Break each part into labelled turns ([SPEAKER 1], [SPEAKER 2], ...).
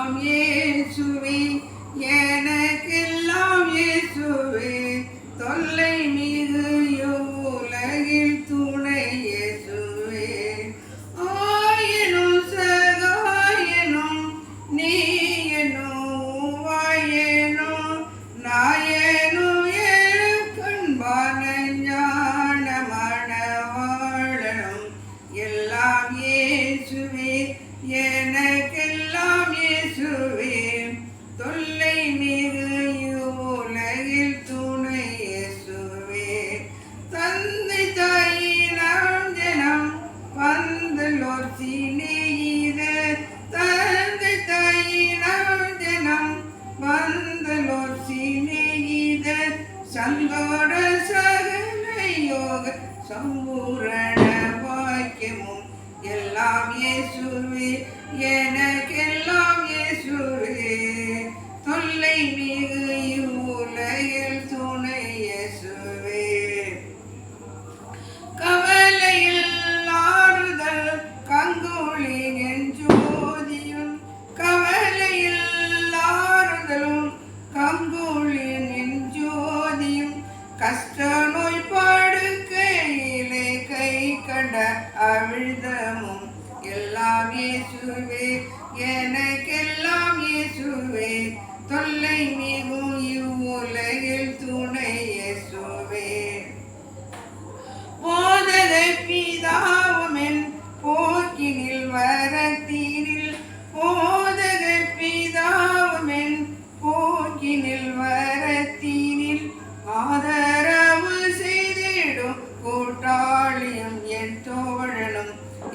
[SPEAKER 1] எல்லாம் இயேசுவே எனக்கெல்லாம் இயேசுவே தொல்லை மிகு உலகில் துணை இயேசுவே ஆயனும் சகாயனும் நீ எனும் வாயனும் நாயனும் கண்பான ஞான மணவாளனும் எல்லாம் இயேசுவே எனக்கெல்லாம் இயேசுவே தொல்லை மிகு உலகில் துணை இயேசுவே தந்தை தாயினாம் ஜனம் வந்தலோர் சிநேகித தந்தை தாயினாம் ஜனம் வந்தலோர் சிநேகித சந்தோட சகல யோக சம்பூரண வாக்கியமும் எல்லாம் இயேசுவே எனக்கெல்லாம் இயேசுவே தொல்லை மிகு உலகில் துணை இயேசுவே கவலையில் ஆறுதல் கங்குளின் ஜோதியும் கவலையில் ஆறுதலும் கங்குளின் ஜோதியும் கஷ்ட நோய் படுக்கையிலே கை கண்ட அவிழ்தமும் எல்லாம் இயேசுவே எனக்கெல்லாம் இயேசுவே தொல்லை மிகும் இவ்வுலகில் துணை இயேசுவே போதக பிதாவுமென் போக்கினில் வரத்தீனில் போதக பிதாவுமென் போக்கினில் வரத்தீனில் ஆதரவு செய்திடும் கூட்டாளியும் என் தோழனும்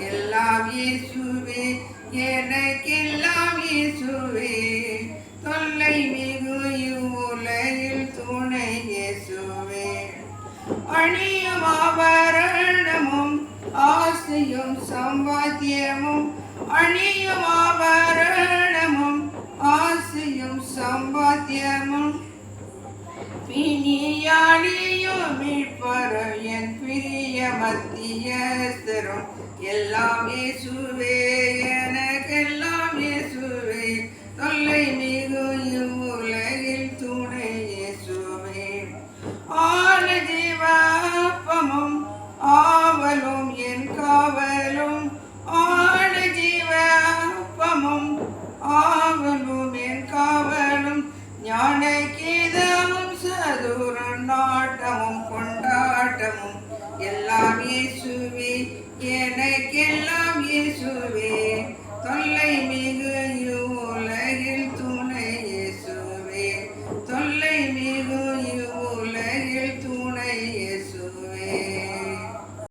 [SPEAKER 1] எல்லாம் இயேசுவே எனக்கெல்லாம் இயேசுவே தொல்லை மிகு இவ்வுலகில் துணை இயேசுவே அணியும் ஆபரணமும் ஆசையும் சம்பாத்தியமும் அணியும் ஆபரணமும் ஆசையும் சம்பாத்தியமும் பிணியாளியும் மீட்பரும் என் பிரிய மத்தியஸ்தரும் எல்லாம் இயேசுவே எனக்கெல்லாம்